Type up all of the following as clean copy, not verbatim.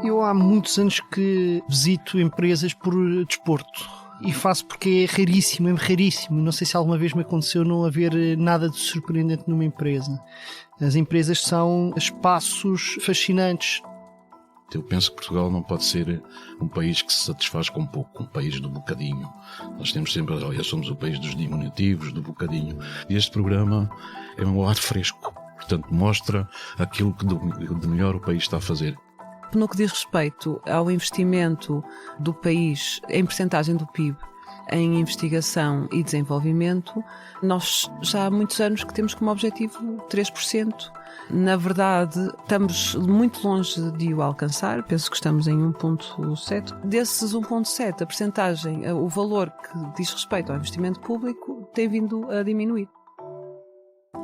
Eu há muitos anos que visito empresas por desporto e faço porque é raríssimo, Não sei se alguma vez me aconteceu não haver nada de surpreendente numa empresa. As empresas são espaços fascinantes. Eu penso que Portugal não pode ser um país que se satisfaz com pouco, um país do bocadinho. Nós temos sempre, aliás, somos o país dos diminutivos, do bocadinho. E este programa é um ar fresco, portanto mostra aquilo que de melhor o país está a fazer. No que diz respeito ao investimento do país em percentagem do PIB em investigação e desenvolvimento, nós já há muitos anos que temos como objetivo 3%. Na verdade, estamos muito longe de o alcançar, penso que estamos em 1,7%. Desses 1,7%, a percentagem, o valor que diz respeito ao investimento público tem vindo a diminuir.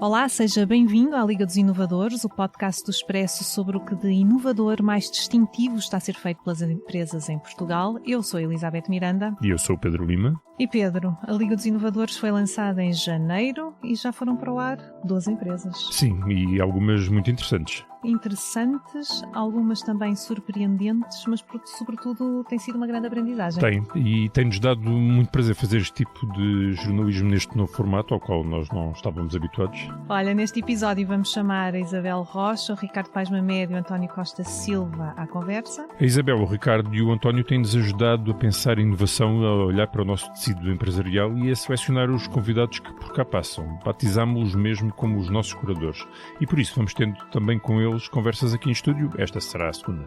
Olá, seja bem-vindo à Liga dos Inovadores, o podcast do Expresso sobre o que de inovador mais distintivo está a ser feito pelas empresas em Portugal. Eu sou a Elizabeth Miranda. E eu sou o Pedro Lima. E Pedro, a Liga dos Inovadores foi lançada em janeiro e já foram para o ar 12 empresas. Sim, e algumas muito interessantes. Interessantes, algumas também surpreendentes, mas sobretudo tem sido uma grande aprendizagem. Tem, e tem-nos dado muito prazer fazer este tipo de jornalismo neste novo formato ao qual nós não estávamos habituados. Olha, neste episódio vamos chamar a Isabel Rocha, o Ricardo Paes Mamed e o António Costa Silva à conversa. A Isabel, o Ricardo e o António têm-nos ajudado a pensar em inovação, a olhar para o nosso tecido empresarial e a selecionar os convidados que por cá passam. Batizámos-los mesmo como os nossos curadores. E por isso vamos tendo também com eles conversas aqui em estúdio. Esta será a segunda.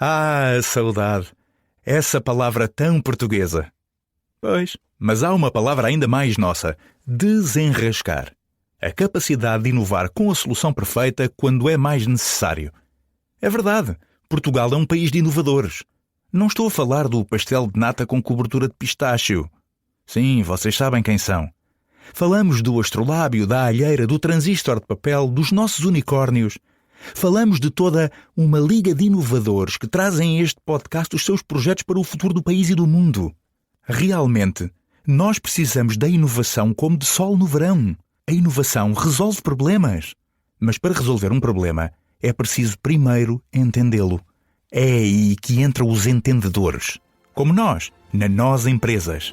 Ah, saudade! Essa palavra tão portuguesa. Pois, mas há uma palavra ainda mais nossa: desenrascar. A capacidade de inovar com a solução perfeita quando é mais necessário. É verdade, Portugal é um país de inovadores. Não estou a falar do pastel de nata com cobertura de pistácio. Sim, vocês sabem quem são. Falamos do astrolábio, da alheira, do transistor de papel, dos nossos unicórnios. Falamos de toda uma liga de inovadores que trazem a este podcast os seus projetos para o futuro do país e do mundo. Realmente, nós precisamos da inovação como de sol no verão. A inovação resolve problemas. Mas para resolver um problema, é preciso primeiro entendê-lo. É aí que entram os entendedores, como nós, na Nós Empresas.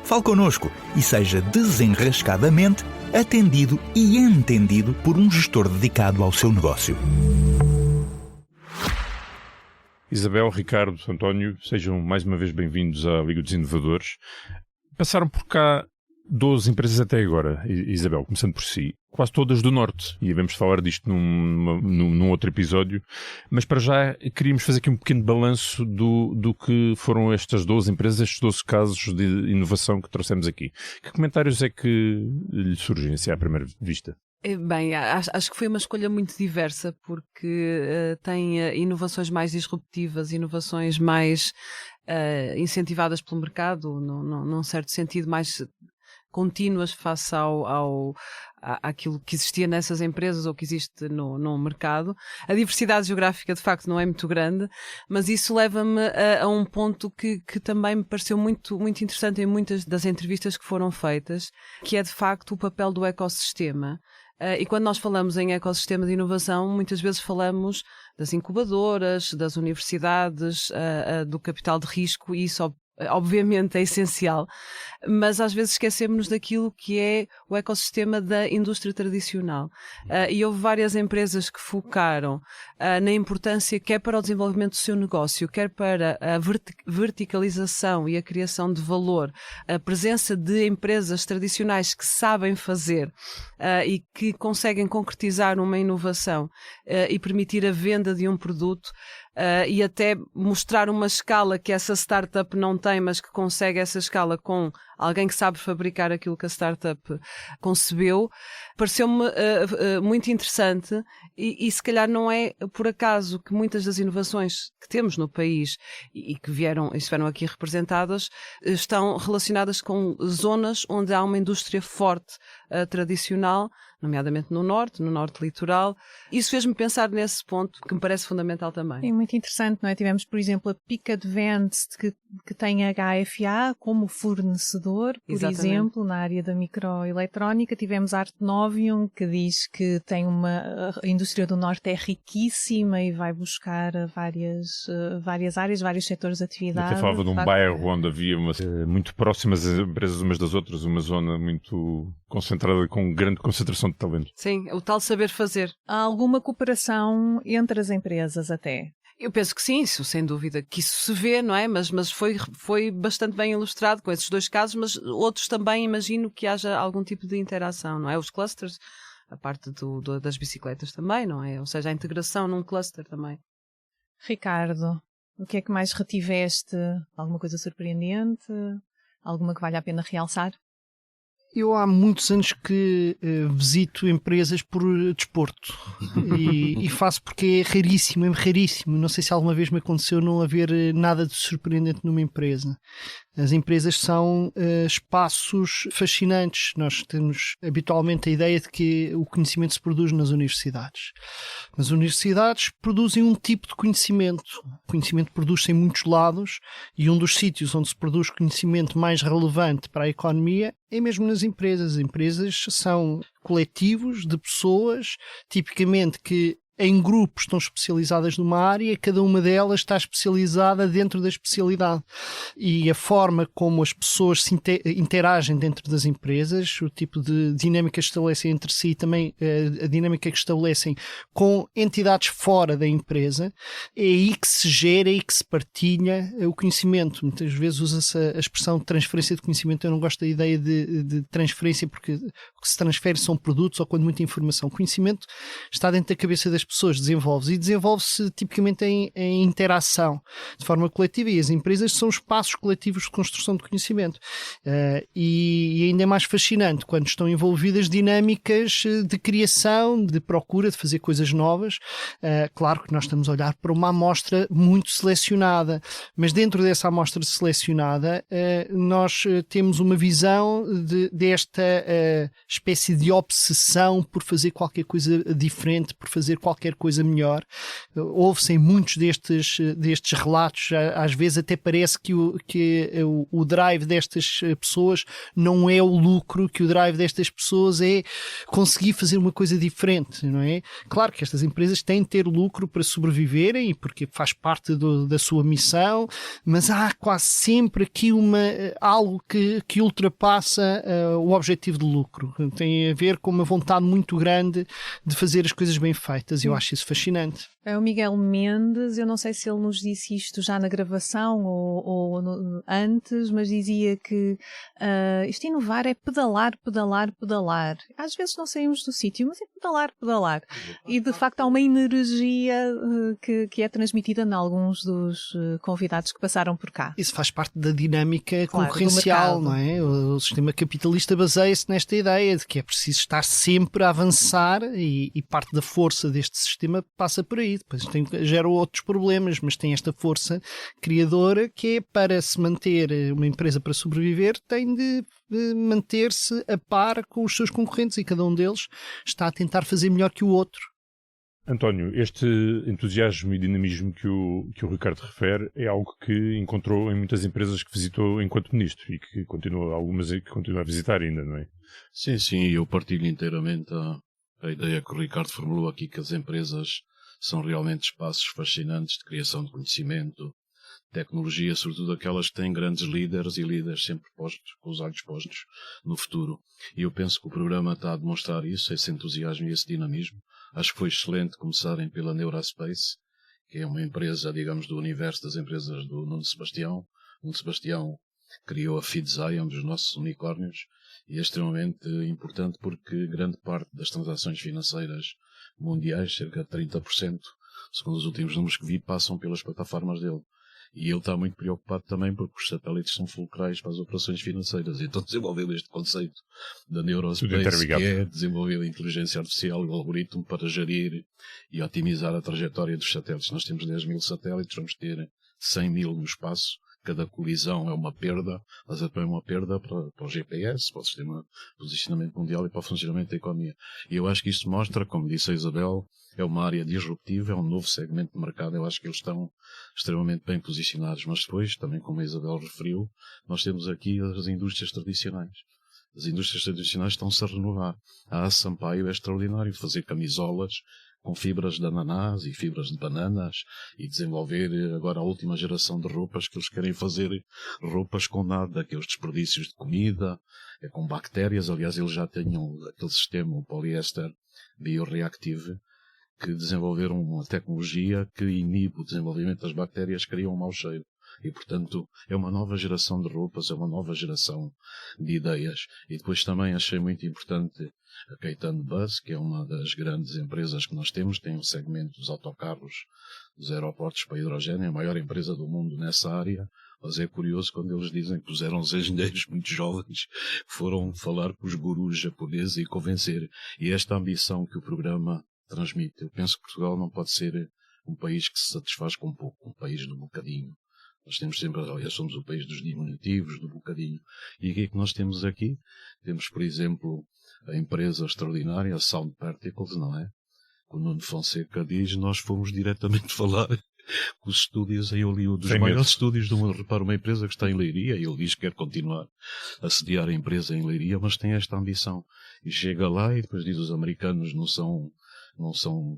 Fale connosco e seja desenrascadamente atendido e entendido por um gestor dedicado ao seu negócio. Isabel, Ricardo, António, sejam mais uma vez binvindos à Liga dos Inovadores. Passaram por cá 12 empresas até agora, Isabel, começando por si, quase todas do Norte, e vamos falar disto num outro episódio, mas para já queríamos fazer aqui um pequeno balanço do que foram estas 12 empresas, estes 12 casos de inovação que trouxemos aqui. Que comentários é que lhe surgem assim à primeira vista? Bem, acho que foi uma escolha muito diversa, porque tem inovações mais disruptivas, inovações mais incentivadas pelo mercado, num certo sentido mais contínuas face àquilo que existia nessas empresas ou que existe no mercado. A diversidade geográfica, de facto, não é muito grande, mas isso leva-me a um ponto que também me pareceu muito, muito interessante em muitas das entrevistas que foram feitas, que é, de facto, o papel do ecossistema. E quando nós falamos em ecossistema de inovação, muitas vezes falamos das incubadoras, das universidades, do capital de risco, e isso obviamente é essencial, mas às vezes esquecemos-nos daquilo que é o ecossistema da indústria tradicional. E houve várias empresas que focaram na importância quer para o desenvolvimento do seu negócio, quer para a verticalização e a criação de valor, a presença de empresas tradicionais que sabem fazer e que conseguem concretizar uma inovação e permitir a venda de um produto. E até mostrar uma escala que essa startup não tem, mas que consegue essa escala com alguém que sabe fabricar aquilo que a startup concebeu, pareceu-me muito interessante e se calhar não é por acaso que muitas das inovações que temos no país e que estiveram aqui representadas estão relacionadas com zonas onde há uma indústria forte tradicional, nomeadamente no norte litoral. Isso fez-me pensar nesse ponto que me parece fundamental também. É muito interessante, não é? Tivemos, por exemplo, a Pick Advanced que tem a HFA como fornecedor inovador. Por Exatamente. exemplo, na área da microeletrónica tivemos a Arte Novium, que diz que a indústria do Norte é riquíssima e vai buscar várias áreas, vários setores de atividade. Até falava de um bairro onde havia muito próximas as empresas umas das outras, uma zona muito concentrada, com grande concentração de talento. Sim, o tal saber fazer. Há alguma cooperação entre as empresas até? Eu penso que sim, isso, sem dúvida, que isso se vê, não é? Mas foi bastante bem ilustrado com esses dois casos, mas outros também imagino que haja algum tipo de interação, não é? Os clusters, a parte das bicicletas também, não é? Ou seja, a integração num cluster também. Ricardo, o que é que mais retiveste? Alguma coisa surpreendente? Alguma que vale a pena realçar? Eu há muitos anos que visito empresas por desporto e faço porque é raríssimo, Não sei se alguma vez me aconteceu não haver nada de surpreendente numa empresa. As empresas são espaços fascinantes. Nós temos habitualmente a ideia de que o conhecimento se produz nas universidades. As universidades produzem um tipo de conhecimento. O conhecimento produz-se em muitos lados e um dos sítios onde se produz conhecimento mais relevante para a economia é mesmo nas empresas. As empresas são coletivos de pessoas, tipicamente que em grupos estão especializadas numa área, cada uma delas está especializada dentro da especialidade. E a forma como as pessoas se interagem dentro das empresas, o tipo de dinâmica que estabelecem entre si e também a dinâmica que estabelecem com entidades fora da empresa, é aí que se gera e que se partilha o conhecimento. Muitas vezes usa-se a expressão de transferência de conhecimento. Eu não gosto da ideia de transferência, porque o que se transfere são produtos ou quando muita informação. O conhecimento está dentro da cabeça das pessoas, desenvolve-se tipicamente em interação, de forma coletiva, e as empresas são espaços coletivos de construção de conhecimento. E ainda é mais fascinante quando estão envolvidas dinâmicas de criação, de procura, de fazer coisas novas. Claro que nós estamos a olhar para uma amostra muito selecionada, mas dentro dessa amostra selecionada nós temos uma visão desta espécie de obsessão por fazer qualquer coisa diferente, por fazer qualquer coisa melhor. Houve-se em muitos destes relatos, às vezes até parece que o drive destas pessoas não é o lucro, que o drive destas pessoas é conseguir fazer uma coisa diferente, não é? Claro que estas empresas têm de ter lucro para sobreviverem, porque faz parte da sua missão, mas há quase sempre aqui algo que ultrapassa o objetivo de lucro. Tem a ver com uma vontade muito grande de fazer as coisas bem feitas. Eu acho isso fascinante. É o Miguel Mendes, eu não sei se ele nos disse isto já na gravação ou antes, mas dizia que isto inovar é pedalar, pedalar, pedalar. Às vezes não saímos do sítio, mas é pedalar, pedalar. E de facto há uma energia que é transmitida em alguns dos convidados que passaram por cá. Isso faz parte da dinâmica Claro, concorrencial, não é? O sistema capitalista baseia-se nesta ideia de que é preciso estar sempre a avançar e parte da força deste sistema passa por aí. Depois gera outros problemas, mas tem esta força criadora que é, para se manter uma empresa para sobreviver, tem de manter-se a par com os seus concorrentes e cada um deles está a tentar fazer melhor que o outro. António, este entusiasmo e dinamismo que o Ricardo refere é algo que encontrou em muitas empresas que visitou enquanto ministro e que algumas que continua a visitar ainda, não é? Sim, eu partilho inteiramente a ideia que o Ricardo formulou aqui, que as empresas são realmente espaços fascinantes de criação de conhecimento, tecnologia, sobretudo aquelas que têm grandes líderes e líderes sempre postos, com os olhos postos no futuro. E eu penso que o programa está a demonstrar isso, esse entusiasmo e esse dinamismo. Acho que foi excelente começarem pela Neuraspace, que é uma empresa, digamos, do universo das empresas do Nuno Sebastião. Nuno Sebastião criou a Fidzai, um dos nossos unicórnios, e é extremamente importante porque grande parte das transações financeiras mundiais, cerca de 30%, segundo os últimos números que vi, passam pelas plataformas dele. E ele está muito preocupado também porque os satélites são fulcrais para as operações financeiras. Então desenvolveu este conceito da Neurospace, que é desenvolver a inteligência artificial e o algoritmo para gerir e otimizar a trajetória dos satélites. Nós temos 10.000 satélites, vamos ter 100.000 no espaço, cada colisão é uma perda, mas é também uma perda para o GPS, para o sistema de posicionamento mundial e para o funcionamento da economia. E eu acho que isto mostra, como disse a Isabel, é uma área disruptiva, é um novo segmento de mercado. Eu acho que eles estão extremamente bem posicionados, mas depois, também como a Isabel referiu, nós temos aqui as indústrias tradicionais. As indústrias tradicionais estão-se a renovar. A Sampaio é extraordinário, fazer camisolas com fibras de ananás e fibras de bananas e desenvolver agora a última geração de roupas que eles querem fazer, roupas com nada, aqueles desperdícios de comida, com bactérias. Aliás, eles já tinham aquele sistema, o poliéster bioreactive, que desenvolveram uma tecnologia que inibe o desenvolvimento das bactérias que criam um mau cheiro. E, portanto, é uma nova geração de roupas, é uma nova geração de ideias. E depois também achei muito importante a Caetano Bus, que é uma das grandes empresas que nós temos, tem um segmento dos autocarros dos aeroportos para hidrogênio, a maior empresa do mundo nessa área. Mas é curioso quando eles dizem que puseram os engenheiros muito jovens, foram falar com os gurus japoneses e convencer. E esta ambição que o programa transmite. Eu penso que Portugal não pode ser um país que se satisfaz com pouco, um país do bocadinho. Nós temos sempre, aliás, somos o país dos diminutivos, do bocadinho. E o que é que nós temos aqui? Temos, por exemplo, a empresa extraordinária, a Sound Particles, não é? O Nuno Fonseca diz, nós fomos diretamente falar com os estúdios em Hollywood, dos maiores estúdios do mundo. Repara, uma empresa que está em Leiria, e ele diz que quer continuar a sediar a empresa em Leiria, mas tem esta ambição. E chega lá e depois diz, os americanos não são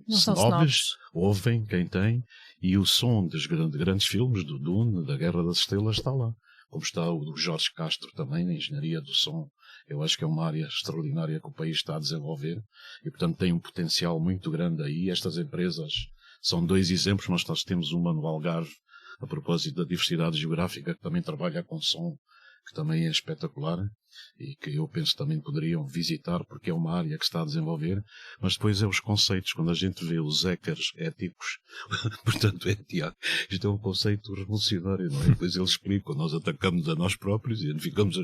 snobs, ouvem quem tem, e o som dos grandes filmes, do Dune, da Guerra das Estrelas, está lá. Como está o do Jorge Castro também, na engenharia do som. Eu acho que é uma área extraordinária que o país está a desenvolver, e portanto tem um potencial muito grande aí. Estas empresas são dois exemplos, mas nós temos uma no Algarve, a propósito da diversidade geográfica, que também trabalha com som, que também é espetacular, e que eu penso também poderiam visitar, porque é uma área que está a desenvolver. Mas depois é os conceitos, quando a gente vê os hackers éticos, portanto, isto é um conceito revolucionário, não é? Depois eles explicam, nós atacamos a nós próprios, identificamos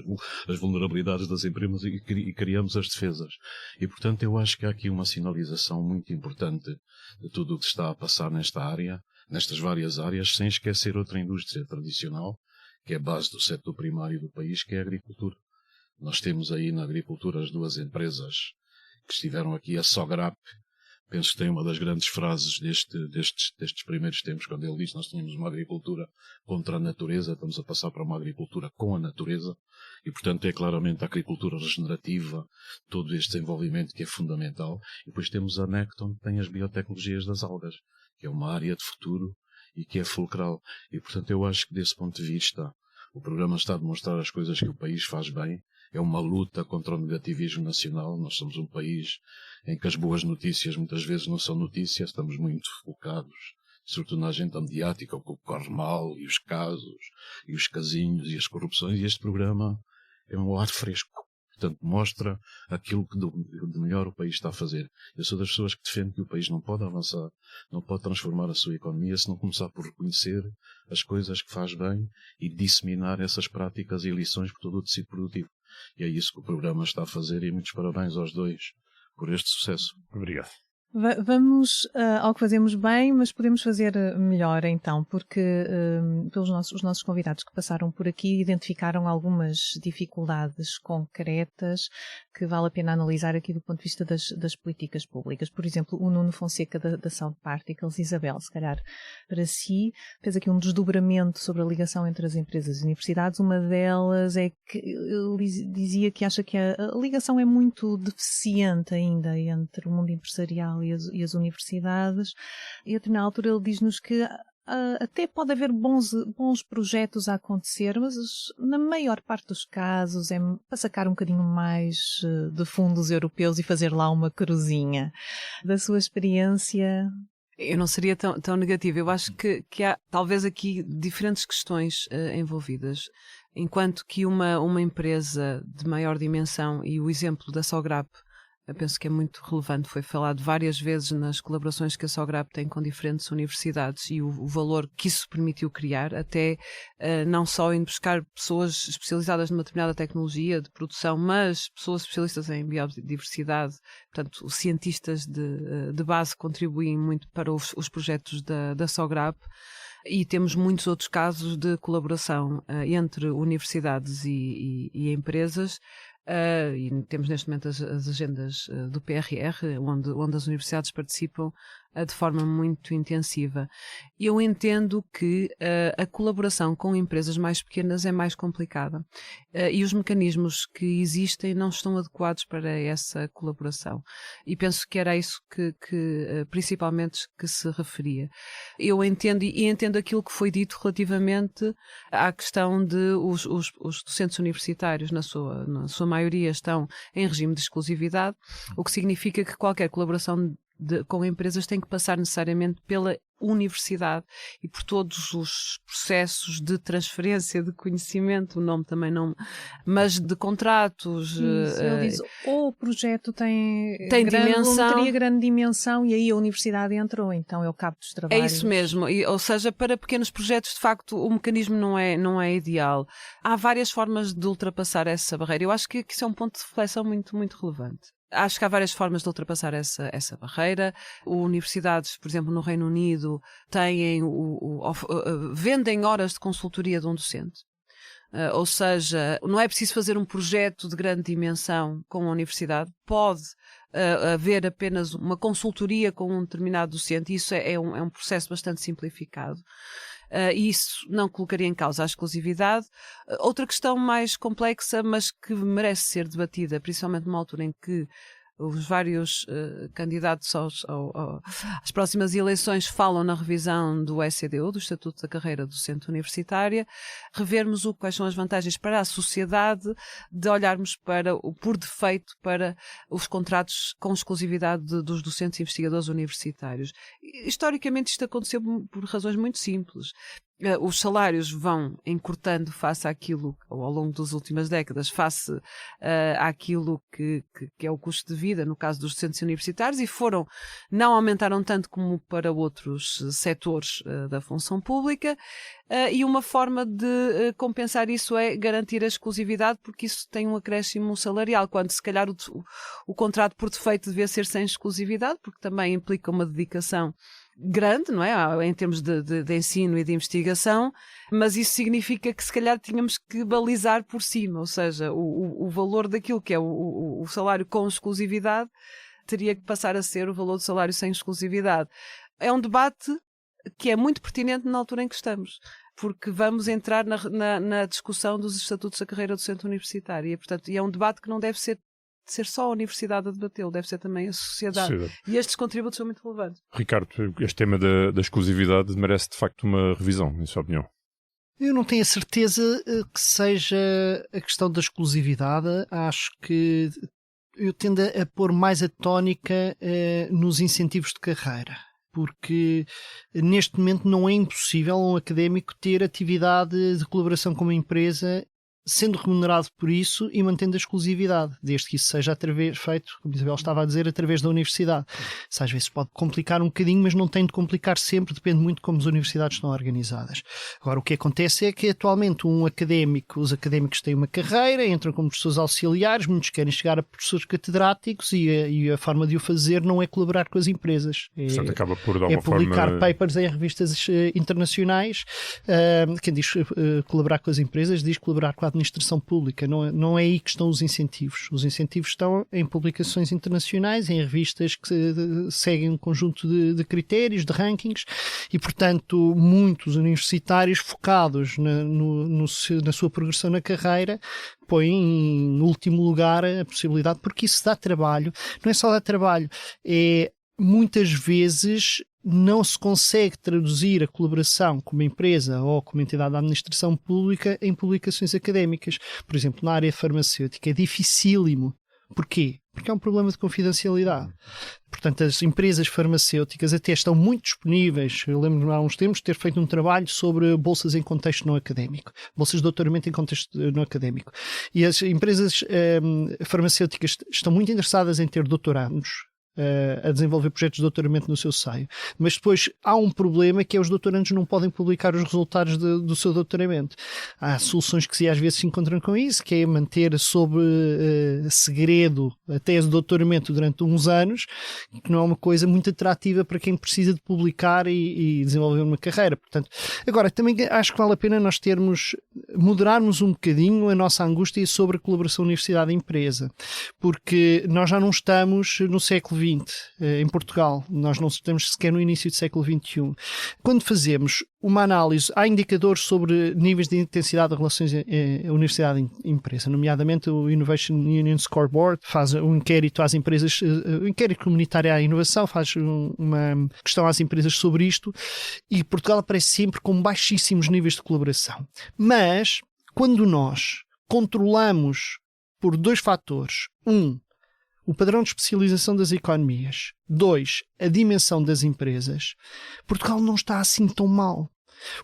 as vulnerabilidades das empresas e criamos as defesas. E, portanto, eu acho que há aqui uma sinalização muito importante de tudo o que está a passar nesta área, nestas várias áreas, sem esquecer outra indústria tradicional, que é a base do setor primário do país, que é a agricultura. Nós temos aí na agricultura as duas empresas que estiveram aqui, a Sograp, penso que tem uma das grandes frases destes primeiros tempos, quando ele diz que nós tínhamos uma agricultura contra a natureza, estamos a passar para uma agricultura com a natureza, e portanto é claramente a agricultura regenerativa, todo este desenvolvimento que é fundamental. E depois temos a Necton, que tem as biotecnologias das algas, que é uma área de futuro e que é fulcral. E portanto eu acho que desse ponto de vista o programa está a demonstrar as coisas que o país faz bem. É uma luta contra o negativismo nacional. Nós somos um país em que as boas notícias muitas vezes não são notícias, estamos muito focados, sobretudo na agenda mediática, com o que corre mal, e os casos, e os casinhos, e as corrupções, e este programa é um ar fresco. Portanto, mostra aquilo que de melhor o país está a fazer. Eu sou das pessoas que defendem que o país não pode avançar, não pode transformar a sua economia se não começar por reconhecer as coisas que faz bem e disseminar essas práticas e lições por todo o tecido produtivo. E é isso que o programa está a fazer, e muitos parabéns aos dois por este sucesso. Obrigado. Vamos ao que fazemos bem, mas podemos fazer melhor então, porque os nossos convidados que passaram por aqui identificaram algumas dificuldades concretas que vale a pena analisar aqui do ponto de vista das políticas públicas. Por exemplo, o Nuno Fonseca da Sound Particles, Isabel, se calhar para si, fez aqui um desdobramento sobre a ligação entre as empresas e universidades. Uma delas é que ele dizia que acha que a ligação é muito deficiente ainda entre o mundo empresarial e as universidades, e a determinada altura ele diz-nos que até pode haver bons projetos a acontecer, mas na maior parte dos casos é para sacar um bocadinho mais de fundos europeus e fazer lá uma cruzinha. Da sua experiência... Eu não seria tão negativa. Eu acho que há talvez aqui diferentes questões envolvidas. Enquanto que uma empresa de maior dimensão, e o exemplo da Sograp, eu penso que é muito relevante, foi falado várias vezes nas colaborações que a Sograp tem com diferentes universidades e o valor que isso permitiu criar, até não só em buscar pessoas especializadas numa determinada tecnologia de produção, mas pessoas especialistas em biodiversidade. Portanto, os cientistas de base contribuem muito para os projetos da Sograp. E temos muitos outros casos de colaboração entre universidades e empresas. E temos neste momento as agendas do PRR, onde as universidades participam de forma muito intensiva. Eu entendo que a colaboração com empresas mais pequenas é mais complicada e os mecanismos que existem não estão adequados para essa colaboração. E penso que era isso que principalmente que se referia. Eu entendo e entendo aquilo que foi dito relativamente à questão de os docentes universitários, na sua maioria, estão em regime de exclusividade, o que significa que qualquer colaboração com empresas tem que passar necessariamente pela universidade e por todos os processos de transferência de conhecimento, o nome também não, mas de contratos. Ele diz, ou o projeto tem dimensão, teria grande dimensão e aí a universidade entrou, então é o cabo dos trabalhos. É isso mesmo, ou seja, para pequenos projetos de facto o mecanismo não é ideal. Há várias formas de ultrapassar essa barreira. Eu acho que isso é um ponto de reflexão muito, muito relevante. Acho que há várias formas de ultrapassar essa barreira. Universidades, por exemplo, no Reino Unido, têm vendem horas de consultoria de um docente. Ou seja, não é preciso fazer um projeto de grande dimensão com a universidade. Pode haver apenas uma consultoria com um determinado docente. Isso é um processo bastante simplificado. E isso não colocaria em causa a exclusividade. Outra questão mais complexa, mas que merece ser debatida, principalmente numa altura em que os vários candidatos às próximas eleições falam na revisão do ECDU, do Estatuto da Carreira Docente Universitária, revermos quais são as vantagens para a sociedade de olharmos por defeito para os contratos com exclusividade dos docentes e investigadores universitários. Historicamente isto aconteceu por razões muito simples. Os salários vão encurtando face àquilo, ou ao longo das últimas décadas, face àquilo que é o custo de vida, no caso dos docentes universitários, e não aumentaram tanto como para outros setores da função pública, e uma forma de compensar isso é garantir a exclusividade, porque isso tem um acréscimo salarial, quando se calhar o contrato por defeito devia ser sem exclusividade, porque também implica uma dedicação grande, não é? Em termos de ensino e de investigação, mas isso significa que se calhar tínhamos que balizar por cima, ou seja, o valor daquilo que é o salário com exclusividade teria que passar a ser o valor do salário sem exclusividade. É um debate que é muito pertinente na altura em que estamos, porque vamos entrar na discussão dos estatutos da carreira docente universitária, e é um debate que não deve ser só a universidade a debatê-lo, deve ser também a sociedade. E estes contributos são muito relevantes. Ricardo, este tema da exclusividade merece de facto uma revisão, em sua opinião? Eu não tenho a certeza que seja a questão da exclusividade. Acho que eu tendo a pôr mais a tónica nos incentivos de carreira, porque neste momento não é impossível um académico ter atividade de colaboração com uma empresa sendo remunerado por isso e mantendo a exclusividade, desde que isso seja feito, como a Isabel estava a dizer, através da universidade. Isso às vezes pode complicar um bocadinho, mas não tem de complicar sempre, depende muito de como as universidades estão organizadas. Agora, o que acontece é que atualmente os académicos têm uma carreira, entram como professores auxiliares, muitos querem chegar a professores catedráticos e a forma de o fazer não é colaborar com as empresas. Portanto, acaba por dar uma publicar forma... papers em revistas internacionais. Quem diz colaborar com as empresas diz colaborar com a administração pública. Não é aí que estão os incentivos. Os incentivos estão em publicações internacionais, em revistas que seguem um conjunto de critérios, de rankings, e, portanto, muitos universitários focados na sua progressão na carreira põem em último lugar a possibilidade, porque isso dá trabalho. Não é só dar trabalho, muitas vezes não se consegue traduzir a colaboração com uma empresa ou com uma entidade da administração pública em publicações académicas. Por exemplo, na área farmacêutica é dificílimo. Porquê? Porque é um problema de confidencialidade. Portanto, as empresas farmacêuticas até estão muito disponíveis. Eu lembro-me há uns tempos de ter feito um trabalho sobre bolsas em contexto não académico. Bolsas de doutoramento em contexto não académico. E as empresas farmacêuticas estão muito interessadas em ter doutorandos a desenvolver projetos de doutoramento no seu seio. Mas depois há um problema, que é os doutorandos não podem publicar os resultados do seu doutoramento. Há soluções que às vezes se encontram com isso, que é manter sob segredo a tese de doutoramento durante uns anos, que não é uma coisa muito atrativa para quem precisa de publicar e desenvolver uma carreira. Portanto, agora, também acho que vale a pena nós moderarmos um bocadinho a nossa angústia sobre a colaboração universidade-empresa, porque nós já não estamos no século XX em Portugal, nós não estamos sequer no início do século XXI. Quando fazemos uma análise, há indicadores sobre níveis de intensidade de relações universidade-empresa, nomeadamente o Innovation Union Scoreboard faz um inquérito às empresas, um inquérito comunitário à inovação, faz uma questão às empresas sobre isto, e Portugal aparece sempre com baixíssimos níveis de colaboração. Mas, quando nós controlamos por dois fatores, o padrão de especialização das economias, 2, a dimensão das empresas, Portugal não está assim tão mal.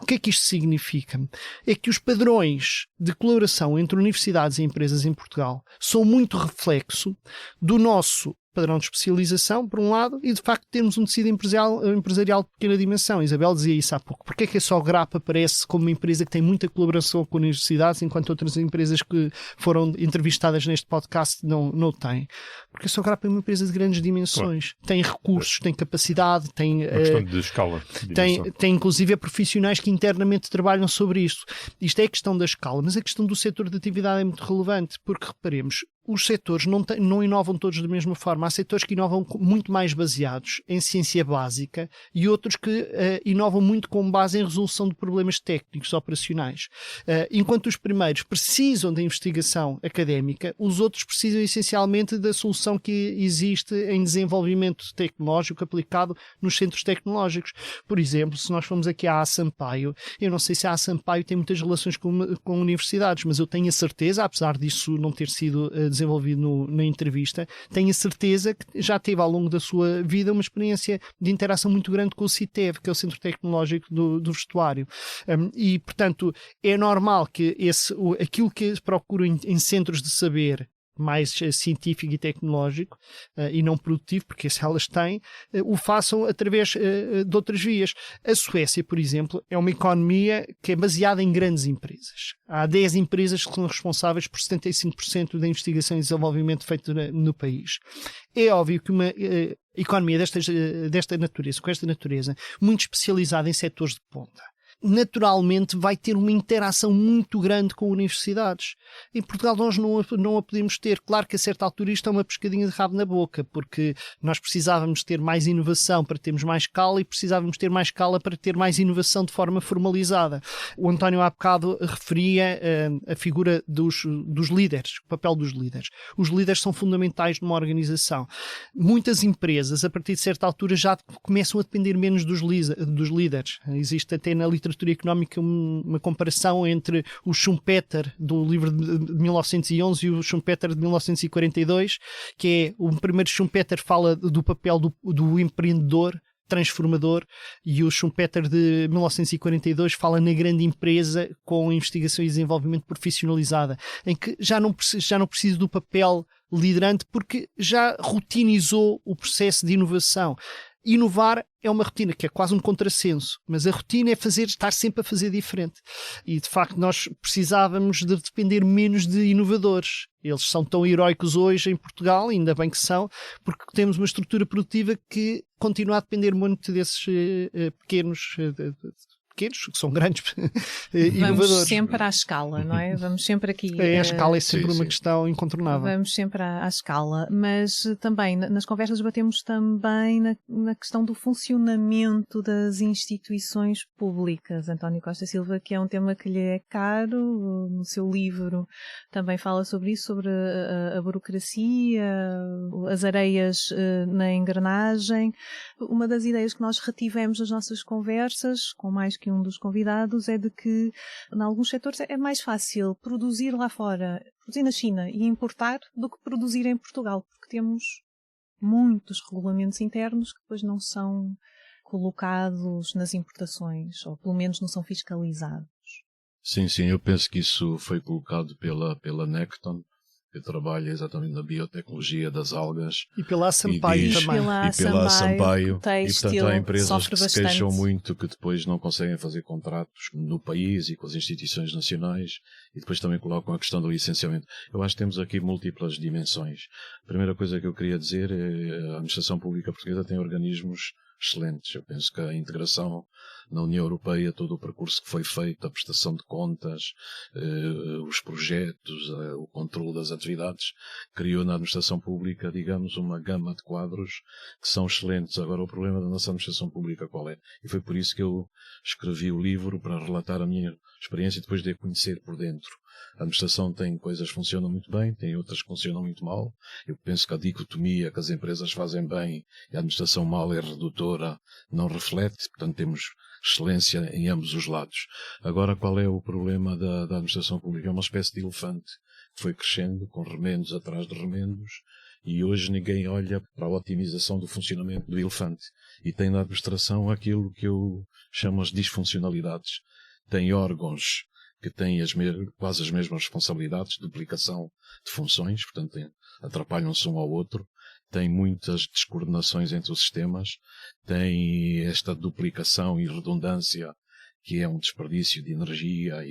O que é que isto significa? É que os padrões de colaboração entre universidades e empresas em Portugal são muito reflexo do nosso padrão de especialização, por um lado, e de facto termos um tecido empresarial de pequena dimensão. Isabel dizia isso há pouco. Porquê é que a Só Grapa aparece como uma empresa que tem muita colaboração com universidades, enquanto outras empresas que foram entrevistadas neste podcast não têm? Porque a Só Grapa é uma empresa de grandes dimensões. Claro. Tem recursos, tem capacidade, tem... Uma questão de escala. Tem inclusive profissionais que internamente trabalham sobre isto. Isto é a questão da escala, mas a questão do setor de atividade é muito relevante, porque reparemos, os setores não inovam todos da mesma forma. Há setores que inovam muito mais baseados em ciência básica e outros que inovam muito com base em resolução de problemas técnicos operacionais. Enquanto os primeiros precisam da investigação académica, os outros precisam essencialmente da solução que existe em desenvolvimento tecnológico aplicado nos centros tecnológicos. Por exemplo, se nós formos aqui à Sampaio, eu não sei se a Sampaio tem muitas relações com universidades, mas eu tenho a certeza, apesar disso não ter sido desenvolvido na entrevista, tenho a certeza que já teve ao longo da sua vida uma experiência de interação muito grande com o CITEV, que é o Centro Tecnológico do Vestuário. E, portanto, é normal que aquilo que se procura em centros de saber mais científico e tecnológico e não produtivo, porque se elas têm, o façam através de outras vias. A Suécia, por exemplo, é uma economia que é baseada em grandes empresas. Há 10 empresas que são responsáveis por 75% da investigação e desenvolvimento feito no país. É óbvio que uma economia desta natureza, com esta natureza, muito especializada em setores de ponta, naturalmente vai ter uma interação muito grande com universidades. Em Portugal nós não a podemos ter. Claro que a certa altura isto é uma pescadinha de rabo na boca, porque nós precisávamos ter mais inovação para termos mais escala e precisávamos ter mais escala para ter mais inovação de forma formalizada. O António há bocado referia a figura dos líderes, o papel dos líderes. Os líderes são fundamentais numa organização. Muitas empresas, a partir de certa altura, já começam a depender menos dos líderes. Existe até na literatura económica uma comparação entre o Schumpeter do livro de 1911 e o Schumpeter de 1942, que é o primeiro Schumpeter fala do papel do empreendedor transformador, e o Schumpeter de 1942 fala na grande empresa com investigação e desenvolvimento profissionalizada, em que já não precisa do papel liderante porque já rutinizou o processo de inovação. Inovar é uma rotina que é quase um contrassenso, mas a rotina é estar sempre a fazer diferente. E, de facto, nós precisávamos de depender menos de inovadores. Eles são tão heroicos hoje em Portugal, ainda bem que são, porque temos uma estrutura produtiva que continua a depender muito desses pequenos, que são grandes inovadores. Vamos sempre à escala, não é? Vamos sempre aqui... A escala é sempre uma questão incontornável. Vamos sempre à escala, mas também nas conversas batemos também na questão do funcionamento das instituições públicas. António Costa Silva, que é um tema que lhe é caro, no seu livro também fala sobre isso, sobre a burocracia, as areias na engrenagem. Uma das ideias que nós retivemos nas nossas conversas, com mais que um dos convidados, é de que em alguns setores é mais fácil produzir lá fora, produzir na China e importar, do que produzir em Portugal, porque temos muitos regulamentos internos que depois não são colocados nas importações, ou pelo menos não são fiscalizados. Sim, eu penso que isso foi colocado pela Necton, que trabalha exatamente na biotecnologia das algas. E pela Sampaio também. E pela Sampaio. E, portanto, há empresas que se queixam bastante. muito que depois não conseguem fazer contratos no país e com as instituições nacionais, e depois também colocam a questão do licenciamento. Eu acho que temos aqui múltiplas dimensões. A primeira coisa que eu queria dizer é a administração pública portuguesa tem organismos excelentes. Eu penso que a integração na União Europeia, todo o percurso que foi feito, a prestação de contas, os projetos, o controle das atividades, criou na administração pública, digamos, uma gama de quadros que são excelentes. Agora, o problema da nossa administração pública qual é? E foi por isso que eu escrevi o livro, para relatar a minha experiência e depois de a conhecer por dentro. A administração tem coisas que funcionam muito bem, tem outras que funcionam muito mal. Eu penso que a dicotomia que as empresas fazem bem e a administração mal é redutora, não reflete, portanto temos excelência em ambos os lados. Agora, qual é o problema da administração pública? É uma espécie de elefante que foi crescendo com remendos atrás de remendos, e hoje ninguém olha para a otimização do funcionamento do elefante. E tem na administração aquilo que eu chamo as disfuncionalidades. Tem órgãos que têm quase as mesmas responsabilidades, duplicação de funções, portanto atrapalham-se um ao outro, tem muitas descoordenações entre os sistemas, tem esta duplicação e redundância que é um desperdício de energia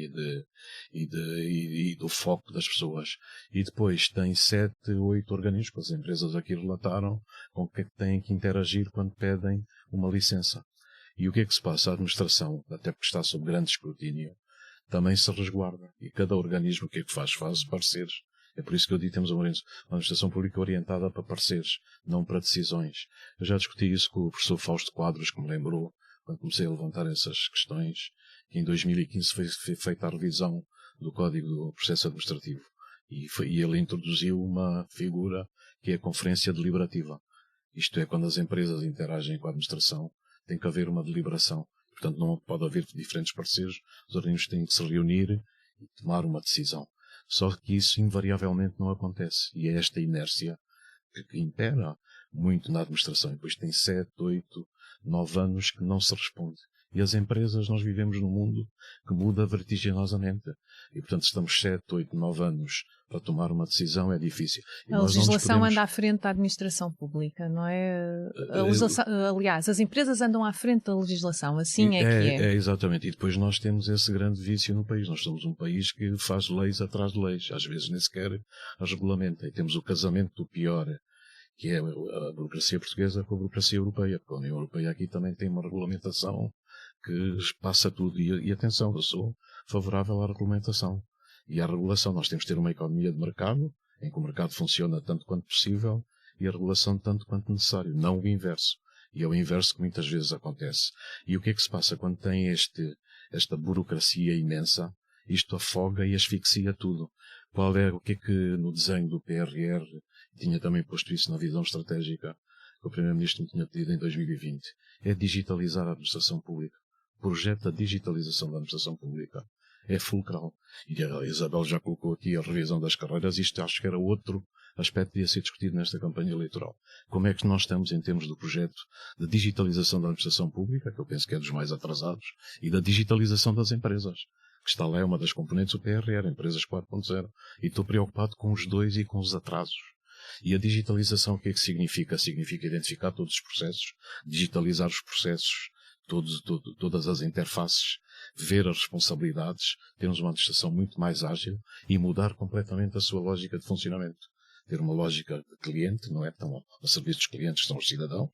e do foco das pessoas. E depois tem 7, 8 organismos, que as empresas aqui relataram, com que têm que interagir quando pedem uma licença. E o que é que se passa? A administração, até porque está sob grande escrutínio, também se resguarda. E cada organismo, o que é que faz? Faz pareceres. É por isso que eu digo que temos uma administração pública orientada para pareceres, não para decisões. Eu já discuti isso com o professor Fausto Quadros, que me lembrou, quando comecei a levantar essas questões, que em 2015 foi feita a revisão do Código do Processo Administrativo. E ele introduziu uma figura que é a conferência deliberativa. Isto é, quando as empresas interagem com a administração, tem que haver uma deliberação. Portanto, não pode haver diferentes pareceres, os organismos têm que se reunir e tomar uma decisão. Só que isso invariavelmente não acontece. E é esta inércia que impera muito na administração. E depois tem 7, 8, 9 anos que não se responde. E as empresas, nós vivemos num mundo que muda vertiginosamente. E, portanto, estamos 7, 8, 9 anos para tomar uma decisão, é difícil. E a legislação anda à frente da administração pública, não é? Aliás, as empresas andam à frente da legislação, assim é que é. É, exatamente. E depois nós temos esse grande vício no país. Nós somos um país que faz leis atrás de leis. Às vezes nem sequer as regulamenta. E temos o casamento do pior, que é a burocracia portuguesa com a burocracia europeia. Porque a União Europeia aqui também tem uma regulamentação que passa tudo. E atenção, eu sou favorável à regulamentação e à regulação. Nós temos de ter uma economia de mercado, em que o mercado funciona tanto quanto possível e a regulação tanto quanto necessário, não o inverso. E é o inverso que muitas vezes acontece. E o que é que se passa quando tem esta burocracia imensa? Isto afoga e asfixia tudo. O que é que no desenho do PRR, tinha também posto isso na visão estratégica, que o Primeiro-Ministro me tinha pedido em 2020, é digitalizar a administração pública. O projeto da digitalização da administração pública é fulcral. E a Isabel já colocou aqui a revisão das carreiras. Isto acho que era outro aspecto que ia ser discutido nesta campanha eleitoral. Como é que nós estamos em termos do projeto de digitalização da administração pública, que eu penso que é dos mais atrasados, e da digitalização das empresas, que está lá, é uma das componentes do PRR, Empresas 4.0. E estou preocupado com os dois e com os atrasos. E a digitalização, o que é que significa? Significa identificar todos os processos, digitalizar os processos, todas as interfaces, ver as responsabilidades, termos uma administração muito mais ágil e mudar completamente a sua lógica de funcionamento. Ter uma lógica de cliente, não é? Estão a serviço dos clientes, que são os cidadãos,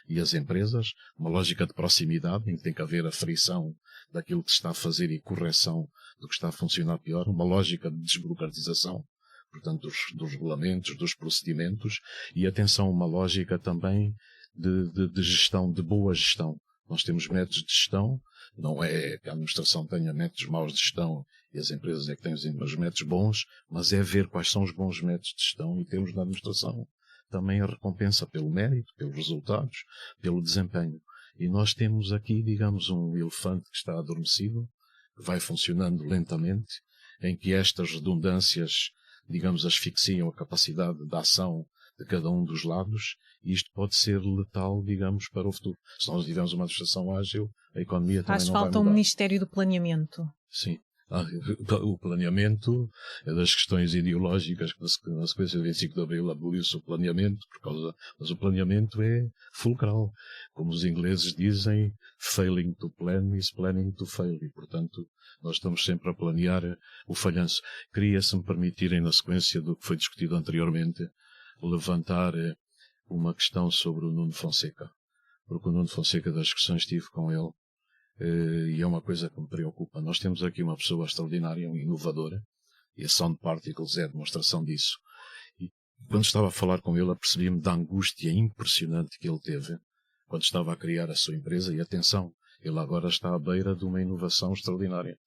e as empresas, uma lógica de proximidade, em que tem que haver aferição daquilo que se está a fazer e correção do que está a funcionar pior, uma lógica de desburocratização, portanto, dos regulamentos, dos procedimentos, e atenção, uma lógica também de gestão, de boa gestão. Nós temos métodos de gestão, não é que a administração tenha métodos maus de gestão e as empresas é que têm os métodos bons, mas é ver quais são os bons métodos de gestão e temos na administração também a recompensa pelo mérito, pelos resultados, pelo desempenho. E nós temos aqui, digamos, um elefante que está adormecido, que vai funcionando lentamente, em que estas redundâncias, digamos, asfixiam a capacidade de ação de cada um dos lados, e isto pode ser letal, digamos, para o futuro. Se nós tivermos uma administração ágil, a economia também não vai mudar. Faz falta um Ministério do Planeamento. Sim. O planeamento é das questões ideológicas que na sequência do 25 de Abril aboliu-se o planeamento, mas o planeamento é fulcral. Como os ingleses dizem, failing to plan is planning to fail. E, portanto, nós estamos sempre a planear o falhanço. Queria, se me permitirem, na sequência do que foi discutido anteriormente, levantar uma questão sobre o Nuno Fonseca. Porque o Nuno Fonseca, das discussões que tive com ele, e é uma coisa que me preocupa. Nós temos aqui uma pessoa extraordinária, inovadora, e a Sound Particles é a demonstração disso. E quando estava a falar com ele, apercebi-me da angústia impressionante que ele teve quando estava a criar a sua empresa. E atenção, ele agora está à beira de uma inovação extraordinária.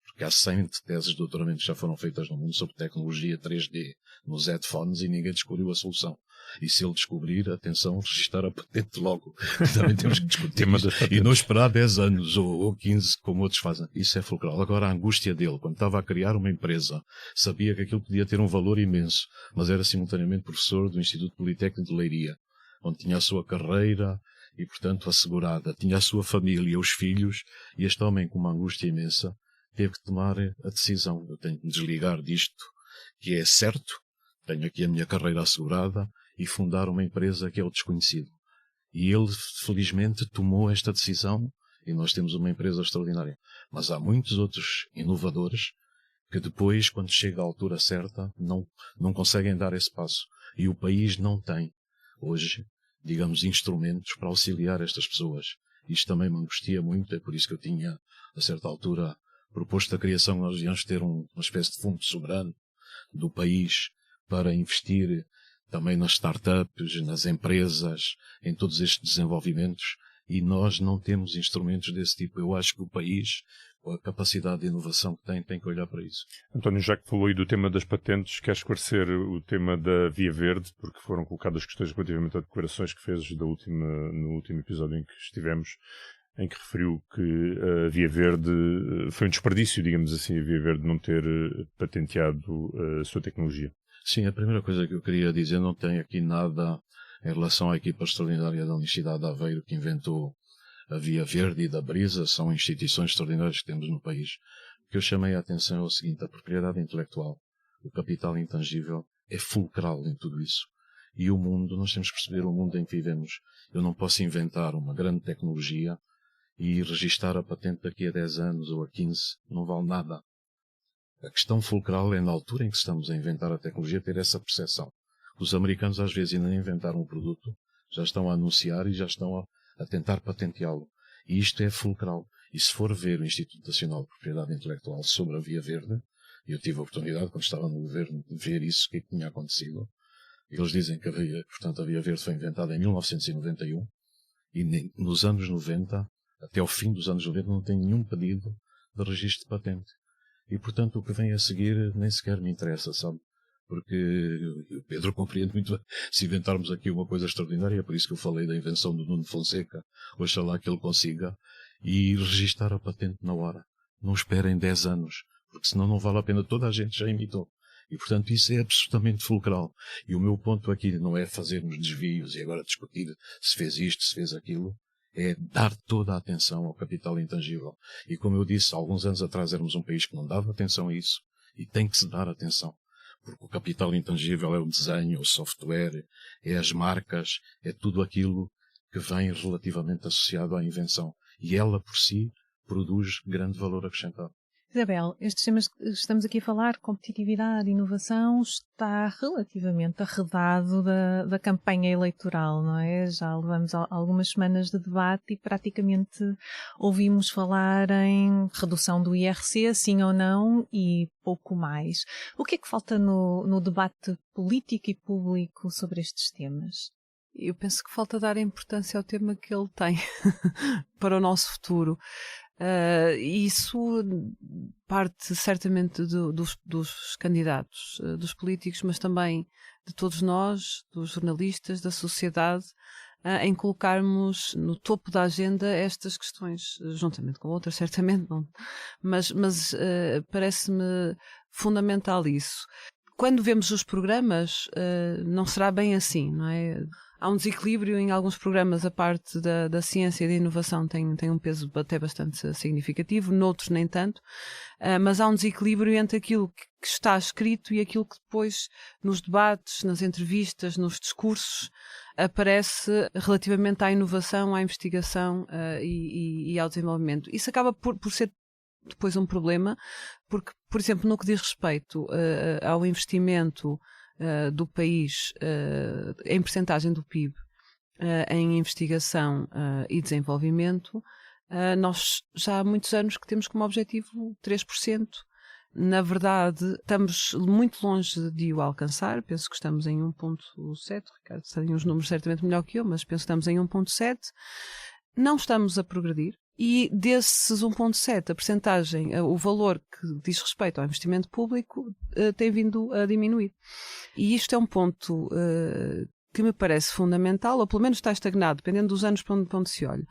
Porque há 100 teses de doutoramento que já foram feitas no mundo sobre tecnologia 3D nos headphones e ninguém descobriu a solução. E se ele descobrir, atenção, registrar a patente logo. Também temos que discutir e não esperar 10 anos ou 15, como outros fazem. Isso é fulcral. Agora, a angústia dele, quando estava a criar uma empresa, sabia que aquilo podia ter um valor imenso, mas era simultaneamente professor do Instituto Politécnico de Leiria, onde tinha a sua carreira e, portanto, assegurada. Tinha a sua família, os filhos, e este homem, com uma angústia imensa, teve que tomar a decisão. Eu tenho que me desligar disto, que é certo, tenho aqui a minha carreira assegurada, e fundar uma empresa que é o desconhecido. E ele, felizmente, tomou esta decisão, e nós temos uma empresa extraordinária. Mas há muitos outros inovadores que depois, quando chega à altura certa, não conseguem dar esse passo. E o país não tem, hoje, digamos, instrumentos para auxiliar estas pessoas. Isto também me angustia muito, é por isso que eu tinha, a certa altura, proposto a criação, nós íamos ter uma espécie de fundo soberano do país para investir também nas startups, nas empresas, em todos estes desenvolvimentos, e nós não temos instrumentos desse tipo. Eu acho que o país, com a capacidade de inovação que tem que olhar para isso. António, já que falou aí do tema das patentes, quer esclarecer o tema da Via Verde, porque foram colocadas questões relativamente a declarações que fez no último episódio em que estivemos, em que referiu que a Via Verde foi um desperdício, digamos assim, a Via Verde não ter patenteado a sua tecnologia. Sim, a primeira coisa que eu queria dizer, não tem aqui nada em relação à equipa extraordinária da Universidade de Aveiro que inventou a Via Verde e da Brisa, são instituições extraordinárias que temos no país. O que eu chamei a atenção é o seguinte: a propriedade intelectual, o capital intangível, é fulcral em tudo isso. E o mundo, nós temos que perceber o mundo em que vivemos. Eu não posso inventar uma grande tecnologia e registar a patente daqui a 10 anos ou a 15, não vale nada. A questão fulcral é, na altura em que estamos a inventar a tecnologia, ter essa percepção. Os americanos, às vezes, ainda nem inventaram um produto, já estão a anunciar e já estão a tentar patenteá-lo. E isto é fulcral. E se for ver o Instituto Nacional de Propriedade Intelectual sobre a Via Verde, eu tive a oportunidade, quando estava no governo, de ver isso, o que tinha acontecido. Eles dizem que portanto, a Via Verde foi inventada em 1991 e nos anos 90, até ao fim dos anos 90, não tem nenhum pedido de registro de patente. E, portanto, o que vem a seguir nem sequer me interessa, sabe? Porque o Pedro compreende muito bem. Se inventarmos aqui uma coisa extraordinária, é por isso que eu falei da invenção do Nuno Fonseca, oxalá que ele consiga, e registar a patente na hora. Não esperem 10 anos, porque senão não vale a pena, toda a gente já imitou. E, portanto, isso é absolutamente fulcral. E o meu ponto aqui não é fazermos desvios e agora discutir se fez isto, se fez aquilo. É dar toda a atenção ao capital intangível. E como eu disse, há alguns anos atrás éramos um país que não dava atenção a isso. E tem que se dar atenção. Porque o capital intangível é o desenho, o software, é as marcas, é tudo aquilo que vem relativamente associado à invenção. E ela, por si, produz grande valor acrescentado. Isabel, estes temas que estamos aqui a falar, competitividade, inovação, está relativamente arredado da campanha eleitoral, não é? Já levamos algumas semanas de debate e praticamente ouvimos falar em redução do IRC, sim ou não, e pouco mais. O que é que falta no debate político e público sobre estes temas? Eu penso que falta dar importância ao tema que ele tem para o nosso futuro. Isso parte certamente dos candidatos, dos políticos, mas também de todos nós, dos jornalistas, da sociedade, em colocarmos no topo da agenda estas questões, juntamente com outras, certamente não, mas parece-me fundamental isso. Quando vemos os programas, não será bem assim, não é? há um desequilíbrio em alguns programas. A parte da ciência e da inovação tem um peso até bastante significativo, noutros nem tanto, mas há um desequilíbrio entre aquilo que está escrito e aquilo que depois nos debates, nas entrevistas, nos discursos aparece relativamente à inovação, à investigação e ao desenvolvimento. Isso acaba por ser depois um problema, porque, por exemplo, no que diz respeito ao investimento do país em percentagem do PIB em investigação e desenvolvimento, nós já há muitos anos que temos como objetivo 3%. Na verdade, estamos muito longe de o alcançar. Penso que estamos em 1,7. Ricardo tem os números certamente melhor que eu, mas penso que estamos em 1,7. Não estamos a progredir. E desses 1,7, a percentagem, o valor que diz respeito ao investimento público tem vindo a diminuir. E isto é um ponto que me parece fundamental, ou pelo menos está estagnado, dependendo dos anos para onde se olha.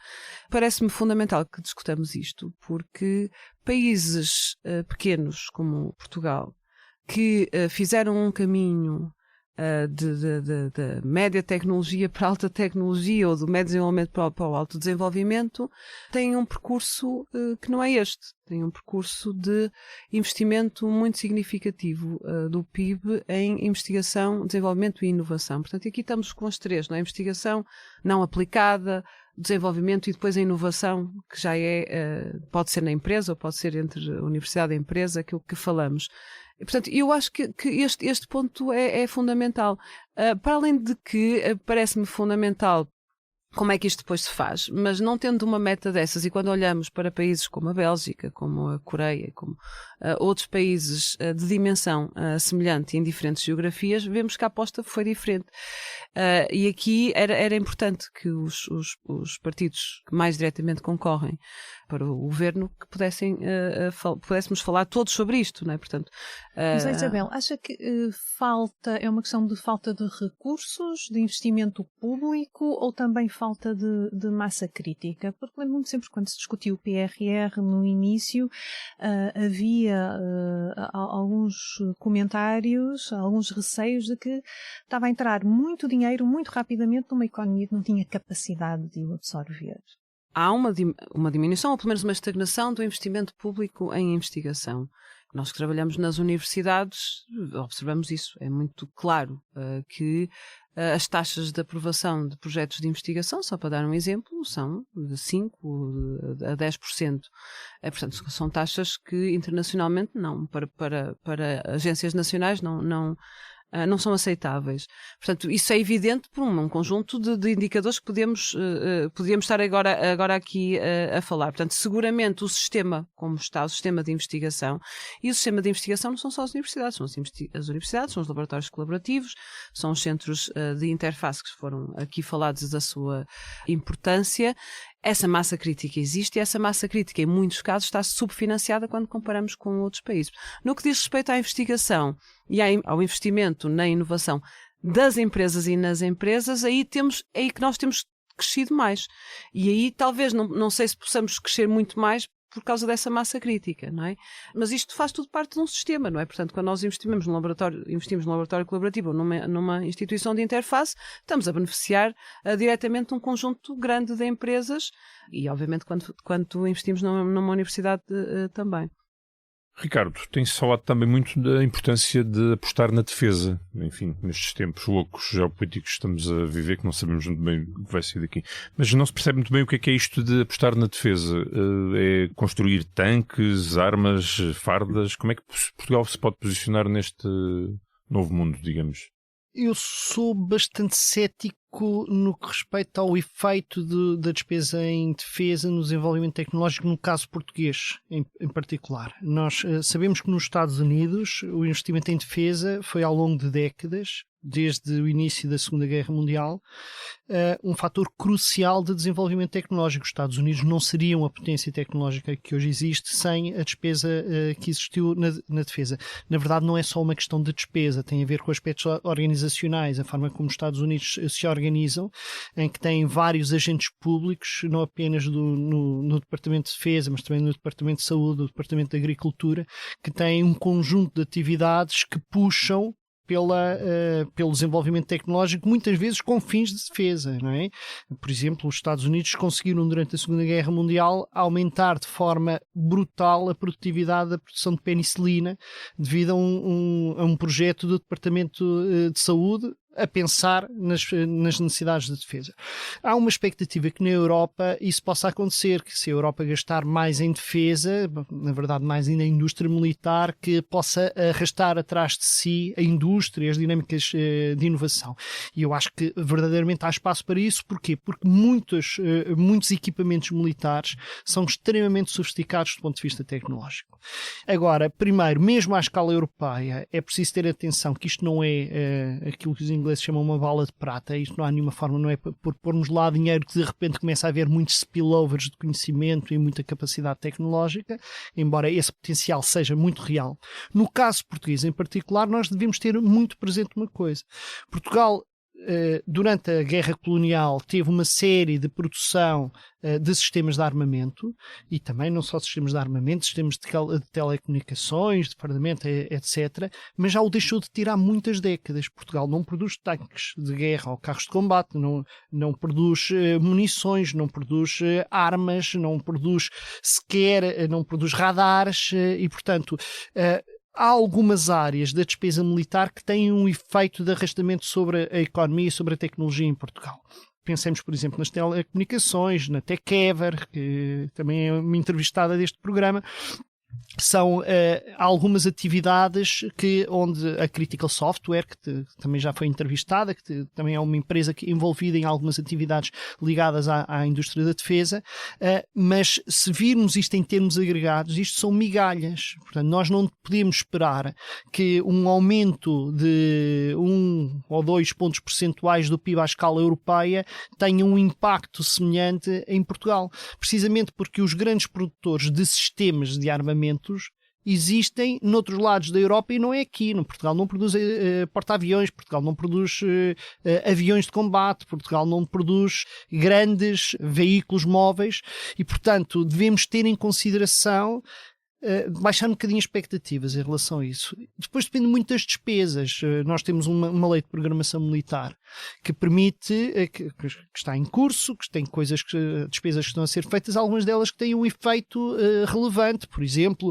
Parece-me fundamental que discutamos isto, porque países pequenos como Portugal, que fizeram um caminho de média tecnologia para alta tecnologia ou do médio desenvolvimento para o alto desenvolvimento, têm um percurso que não é este. Tem um percurso de investimento muito significativo do PIB em investigação, desenvolvimento e inovação. Portanto, aqui estamos com as três, não é? Investigação não aplicada, desenvolvimento e depois a inovação, que já pode ser na empresa ou pode ser entre a universidade e a empresa, aquilo que falamos. E, portanto, eu acho que este ponto é fundamental. Para além de que parece-me fundamental como é que isto depois se faz, mas não tendo uma meta dessas, e quando olhamos para países como a Bélgica, como a Coreia, como outros países de dimensão semelhante e em diferentes geografias, vemos que a aposta foi diferente. E aqui era importante que os partidos que mais diretamente concorrem para o governo que pudéssemos falar todos sobre isto, não é? Portanto, mas Isabel, acha que é uma questão de falta de recursos, de investimento público ou também falta de massa crítica? Porque lembro-me sempre quando se discutiu o PRR no início, havia alguns comentários, alguns receios de que estava a entrar muito dinheiro muito rapidamente numa economia que não tinha capacidade de o absorver. Há uma diminuição, ou pelo menos uma estagnação do investimento público em investigação. Nós que trabalhamos nas universidades observamos isso. É muito claro que as taxas de aprovação de projetos de investigação, só para dar um exemplo, são de 5% a 10%. Portanto, são taxas que internacionalmente não, para agências nacionais não são aceitáveis. Portanto, isso é evidente por um conjunto de indicadores que podíamos estar agora aqui a falar. Portanto, seguramente o sistema, como está o sistema de investigação, e o sistema de investigação não são só as universidades, são as universidades, são os laboratórios colaborativos, são os centros de interface que foram aqui falados da sua importância. Essa massa crítica existe e essa massa crítica, em muitos casos, está subfinanciada quando comparamos com outros países. No que diz respeito à investigação e ao investimento na inovação das empresas e nas empresas, aí que nós temos crescido mais. E aí talvez, não sei se possamos crescer muito mais por causa dessa massa crítica, não é? Mas isto faz tudo parte de um sistema, não é? Portanto, quando nós investimos num laboratório colaborativo ou numa instituição de interface, estamos a beneficiar diretamente um conjunto grande de empresas e, obviamente, quando investimos numa universidade também. Ricardo, tem-se falado também muito da importância de apostar na defesa. Enfim, nestes tempos loucos geopolíticos que estamos a viver, que não sabemos muito bem o que vai ser daqui. Mas não se percebe muito bem o que é isto de apostar na defesa. É construir tanques, armas, fardas? Como é que Portugal se pode posicionar neste novo mundo, digamos? Eu sou bastante cético no que respeita ao efeito da despesa em defesa no desenvolvimento tecnológico, no caso português em particular. Nós sabemos que nos Estados Unidos o investimento em defesa foi ao longo de décadas, desde o início da Segunda Guerra Mundial, um fator crucial de desenvolvimento tecnológico. Os Estados Unidos não seriam a potência tecnológica que hoje existe sem a despesa que existiu na defesa. Na verdade, não é só uma questão de despesa, tem a ver com aspectos organizacionais, a forma como os Estados Unidos se organizam, em que têm vários agentes públicos, não apenas no Departamento de Defesa, mas também no Departamento de Saúde, no Departamento de Agricultura, que têm um conjunto de atividades que puxam pelo desenvolvimento tecnológico, muitas vezes com fins de defesa, não é? Por exemplo, os Estados Unidos conseguiram durante a Segunda Guerra Mundial aumentar de forma brutal a produtividade da produção de penicilina devido a um projeto do Departamento de Saúde a pensar nas necessidades de defesa. Há uma expectativa que na Europa isso possa acontecer, que se a Europa gastar mais em defesa, na verdade mais ainda em indústria militar, que possa arrastar atrás de si a indústria, as dinâmicas de inovação. E eu acho que verdadeiramente há espaço para isso. Porquê? Porque muitos equipamentos militares são extremamente sofisticados do ponto de vista tecnológico. Agora, primeiro, mesmo à escala europeia, é preciso ter atenção que isto não é aquilo que os ingleses chamam uma bala de prata. Isto não há nenhuma forma, não é por pormos lá dinheiro que de repente começa a haver muitos spillovers de conhecimento e muita capacidade tecnológica, embora esse potencial seja muito real. No caso português em particular, nós devemos ter muito presente uma coisa. Portugal, durante a guerra colonial, teve uma série de produção de sistemas de armamento, e também não só sistemas de armamento, sistemas de telecomunicações, de fardamento, etc., mas já o deixou de ter há muitas décadas. Portugal não produz tanques de guerra ou carros de combate, não produz munições, não produz armas, não produz sequer, não produz radares, e portanto há algumas áreas da despesa militar que têm um efeito de arrastamento sobre a economia e sobre a tecnologia em Portugal. Pensemos, por exemplo, nas telecomunicações, na TechEver, que também é uma entrevistada deste programa. São algumas atividades onde a Critical Software, que também já foi entrevistada, que também é uma empresa envolvida em algumas atividades ligadas à indústria da defesa, mas se virmos isto em termos agregados, isto são migalhas. Portanto, nós não podemos esperar que um aumento de 1 ou 2 pontos percentuais do PIB à escala europeia tenha um impacto semelhante em Portugal. Precisamente porque os grandes produtores de sistemas de armamento existem noutros lados da Europa e não é aqui. Portugal não produz porta-aviões, Portugal não produz aviões de combate, Portugal não produz grandes veículos móveis e, portanto, devemos ter em consideração baixar um bocadinho as expectativas em relação a isso. Depois depende muito das despesas. Nós temos uma lei de programação militar que permite, que está em curso, que tem despesas que estão a ser feitas, algumas delas que têm um efeito relevante. Por exemplo,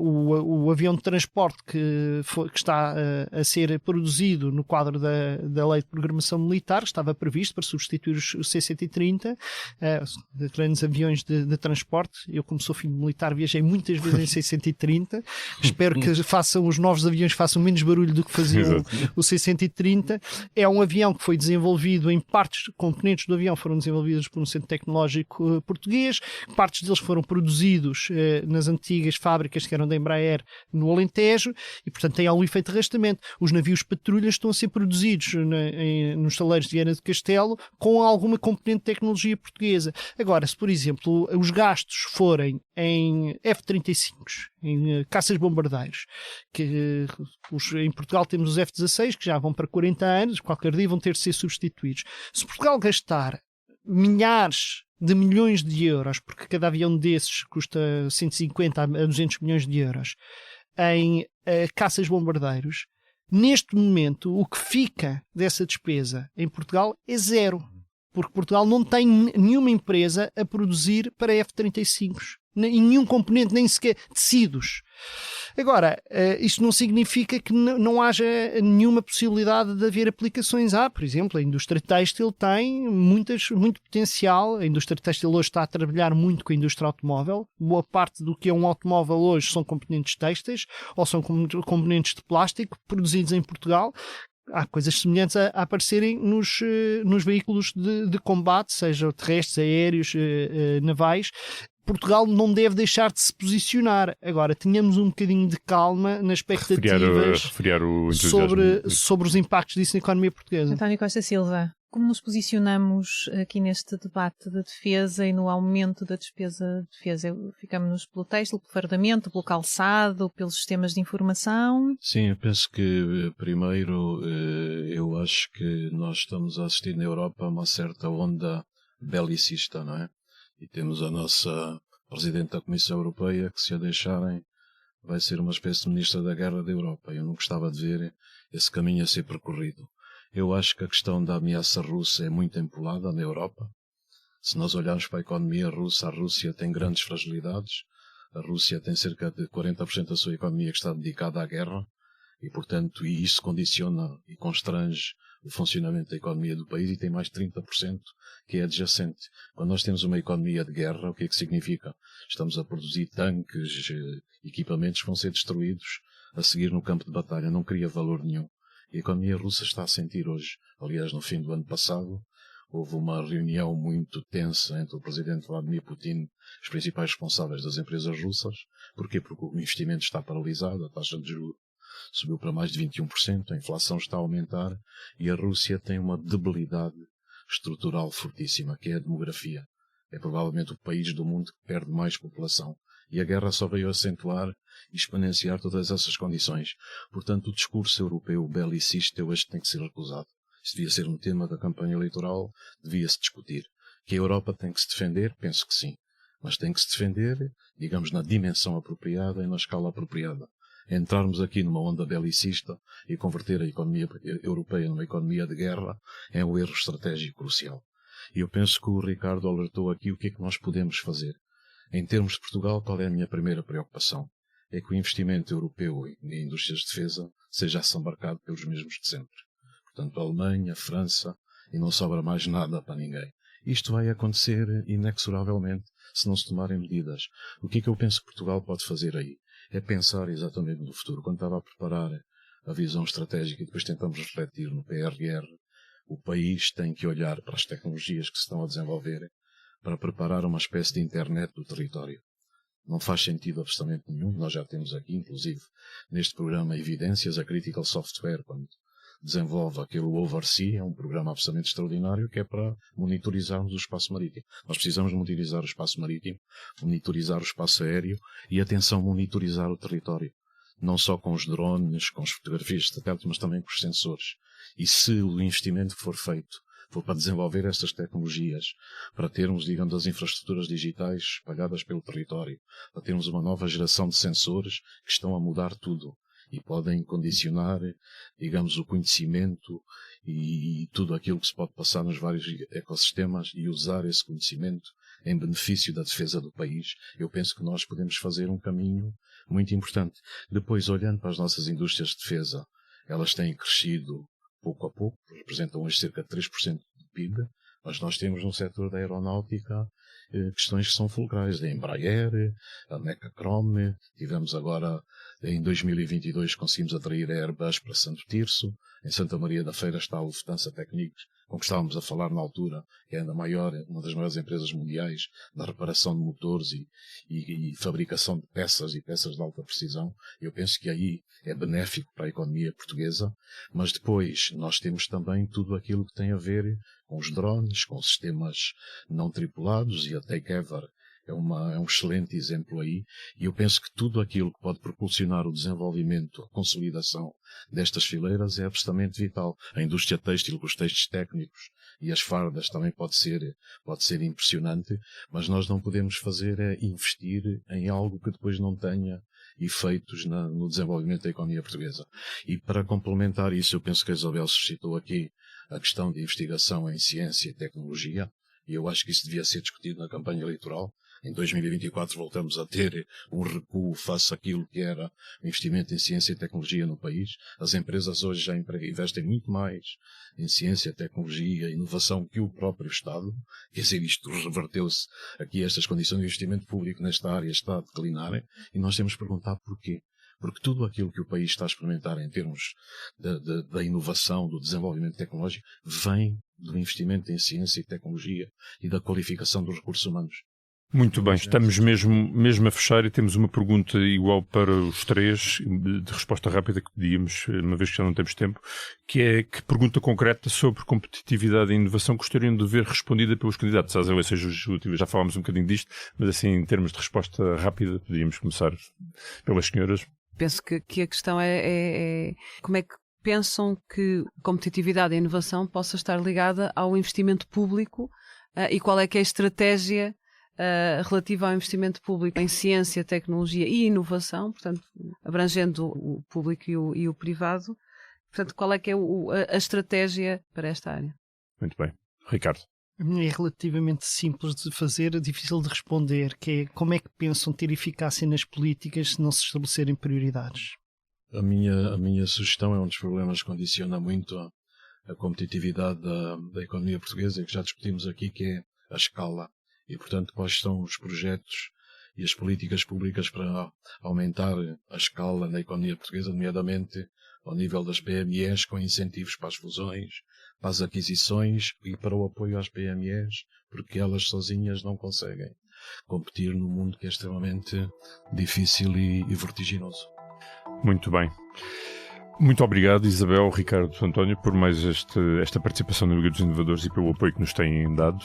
o avião de transporte que está a ser produzido no quadro da lei de programação militar, que estava previsto para substituir os C-130, grandes aviões de transporte. Eu, como sou filho militar, viajei muitas vezes em C-130. Espero que os novos aviões façam menos barulho do que faziam o C-130. É um avião que foi desenvolvido em componentes do avião foram desenvolvidos por um centro tecnológico português. Partes deles foram produzidos nas antigas fábricas que eram da Embraer no Alentejo e, portanto, tem algum efeito de arrastamento. Os navios patrulhas estão a ser produzidos nos taleiros de Viana do Castelo com alguma componente de tecnologia portuguesa. Agora, se, por exemplo, os gastos forem em F-35, em caças bombardeiros, que em Portugal temos os F-16 que já vão para 40 anos, qualquer dia vão ter de ser substituídos. Se Portugal gastar milhares de milhões de euros, porque cada avião desses custa 150 a 200 milhões de euros, em caças bombardeiros, neste momento o que fica dessa despesa em Portugal é zero, porque Portugal não tem nenhuma empresa a produzir para F-35s. Em nenhum componente, nem sequer tecidos. Agora, isto não significa que não haja nenhuma possibilidade de haver aplicações. Por exemplo, a indústria têxtil tem muito potencial. A indústria têxtil hoje está a trabalhar muito com a indústria automóvel. Boa parte do que é um automóvel hoje são componentes têxteis ou são componentes de plástico produzidos em Portugal. Há coisas semelhantes a aparecerem nos veículos de combate, seja terrestres, aéreos, navais. Portugal não deve deixar de se posicionar. Agora, tenhamos um bocadinho de calma nas expectativas sobre os impactos disso na economia portuguesa. António Costa Silva, como nos posicionamos aqui neste debate de defesa e no aumento da despesa de defesa? Ficamos pelo têxtil, pelo fardamento, pelo calçado, pelos sistemas de informação? Sim, eu penso que primeiro eu acho que nós estamos a assistir na Europa a uma certa onda belicista, não é? E temos a nossa Presidente da Comissão Europeia que, se a deixarem, vai ser uma espécie de ministra da guerra da Europa. Eu não gostava de ver esse caminho a ser percorrido. Eu acho que a questão da ameaça russa é muito empolada na Europa. Se nós olharmos para a economia russa, a Rússia tem grandes fragilidades. A Rússia tem cerca de 40% da sua economia que está dedicada à guerra e, portanto, isso condiciona e constrange o funcionamento da economia do país, e tem mais 30% que é adjacente. Quando nós temos uma economia de guerra, o que é que significa? Estamos a produzir tanques, equipamentos que vão ser destruídos a seguir no campo de batalha. Não cria valor nenhum. E a economia russa está a sentir hoje. Aliás, no fim do ano passado, houve uma reunião muito tensa entre o presidente Vladimir Putin e os principais responsáveis das empresas russas. Porquê? Porque o investimento está paralisado, a taxa de juros subiu para mais de 21%, a inflação está a aumentar e a Rússia tem uma debilidade estrutural fortíssima, que é a demografia. É provavelmente o país do mundo que perde mais população. E a guerra só veio acentuar e exponenciar todas essas condições. Portanto, o discurso europeu belicista eu acho que tem que ser recusado. Isso devia ser um tema da campanha eleitoral, devia-se discutir. Que a Europa tem que se defender? Penso que sim. Mas tem que se defender, digamos, na dimensão apropriada e na escala apropriada. Entrarmos aqui numa onda belicista e converter a economia europeia numa economia de guerra é um erro estratégico crucial. E eu penso que o Ricardo alertou aqui o que é que nós podemos fazer. Em termos de Portugal, qual é a minha primeira preocupação? É que o investimento europeu em indústrias de defesa seja assambarcado pelos mesmos de sempre. Portanto, a Alemanha, a França, e não sobra mais nada para ninguém. Isto vai acontecer inexoravelmente se não se tomarem medidas. O que é que eu penso que Portugal pode fazer aí? É pensar exatamente no futuro. Quando estava a preparar a visão estratégica e depois tentamos refletir no PRR, o país tem que olhar para as tecnologias que se estão a desenvolver para preparar uma espécie de internet do território. Não faz sentido absolutamente nenhum. Nós já temos aqui, inclusive, neste programa evidências, a Critical Software, quando desenvolve aquele Oversea, é um programa absolutamente extraordinário que é para monitorizarmos o espaço marítimo. Nós precisamos monitorizar o espaço marítimo, monitorizar o espaço aéreo e, atenção, monitorizar o território. Não só com os drones, com as fotografias de satélite, mas também com os sensores. E se o investimento que for feito for para desenvolver estas tecnologias, para termos, digamos, as infraestruturas digitais espalhadas pelo território, para termos uma nova geração de sensores que estão a mudar tudo e podem condicionar, digamos, o conhecimento e tudo aquilo que se pode passar nos vários ecossistemas e usar esse conhecimento em benefício da defesa do país, eu penso que nós podemos fazer um caminho muito importante. Depois, olhando para as nossas indústrias de defesa, elas têm crescido pouco a pouco, representam hoje cerca de 3% do PIB, mas nós temos no setor da aeronáutica questões que são fulcrais, a Embraer, a Mecachrome, tivemos agora, em 2022, conseguimos atrair a Airbus para Santo Tirso, em Santa Maria da Feira está a Lufthansa Technics, com que estávamos a falar na altura, que é ainda maior, uma das maiores empresas mundiais da reparação de motores e fabricação de peças e peças de alta precisão. Eu penso que aí é benéfico para a economia portuguesa, mas depois nós temos também tudo aquilo que tem a ver com os drones, com sistemas não tripulados, e a Takeover é um excelente exemplo aí, e eu penso que tudo aquilo que pode propulsionar o desenvolvimento, a consolidação destas fileiras é absolutamente vital. A indústria têxtil, com os textos técnicos e as fardas também pode ser impressionante, mas nós não podemos fazer é investir em algo que depois não tenha efeitos no desenvolvimento da economia portuguesa. E para complementar isso, eu penso que a Isabel suscitou aqui a questão de investigação em ciência e tecnologia, e eu acho que isso devia ser discutido na campanha eleitoral. Em 2024 voltamos a ter um recuo face àquilo que era o investimento em ciência e tecnologia no país. As empresas hoje já investem muito mais em ciência, tecnologia e inovação que o próprio Estado. Quer dizer, isto reverteu-se aqui, estas condições de investimento público nesta área está a declinar, e nós temos que perguntar porquê. Porque tudo aquilo que o país está a experimentar em termos da inovação, do desenvolvimento tecnológico, vem do investimento em ciência e tecnologia e da qualificação dos recursos humanos. Muito bem, estamos mesmo a fechar e temos uma pergunta igual para os três, de resposta rápida que pedíamos, uma vez que já não temos tempo, que é que pergunta concreta sobre competitividade e inovação gostariam de ver respondida pelos candidatos às eleições legislativas. Já falámos um bocadinho disto, mas assim, em termos de resposta rápida, podíamos começar pelas senhoras. Penso que a questão é como é que pensam que competitividade e inovação possa estar ligada ao investimento público e qual é que é a estratégia relativa ao investimento público em ciência, tecnologia e inovação, portanto, abrangendo o público e o privado. Portanto, qual é que é a estratégia para esta área? Muito bem. Ricardo. É relativamente simples de fazer, difícil de responder, que é como é que pensam ter eficácia nas políticas se não se estabelecerem prioridades? A minha sugestão é um dos problemas que condiciona muito a competitividade da economia portuguesa, que já discutimos aqui, que é a escala. E, portanto, quais são os projetos e as políticas públicas para aumentar a escala na economia portuguesa, nomeadamente ao nível das PMEs, com incentivos para as fusões, para as aquisições e para o apoio às PMEs, porque elas sozinhas não conseguem competir num mundo que é extremamente difícil e vertiginoso. Muito bem. Muito obrigado, Isabel, Ricardo, António, por mais esta participação na Liga dos Inovadores e pelo apoio que nos têm dado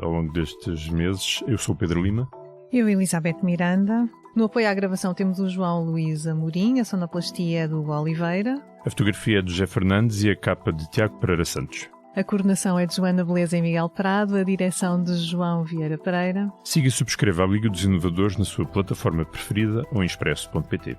ao longo destes meses. Eu sou o Pedro Lima. Eu, Elizabeth Miranda. No apoio à gravação temos o João Luís Amorim, a sonoplastia do Hugo Oliveira. A fotografia é de José Fernandes e a capa de Tiago Pereira Santos. A coordenação é de Joana Beleza e Miguel Prado, a direção de João Vieira Pereira. Siga e subscreva a Liga dos Inovadores na sua plataforma preferida ou em expresso.pt.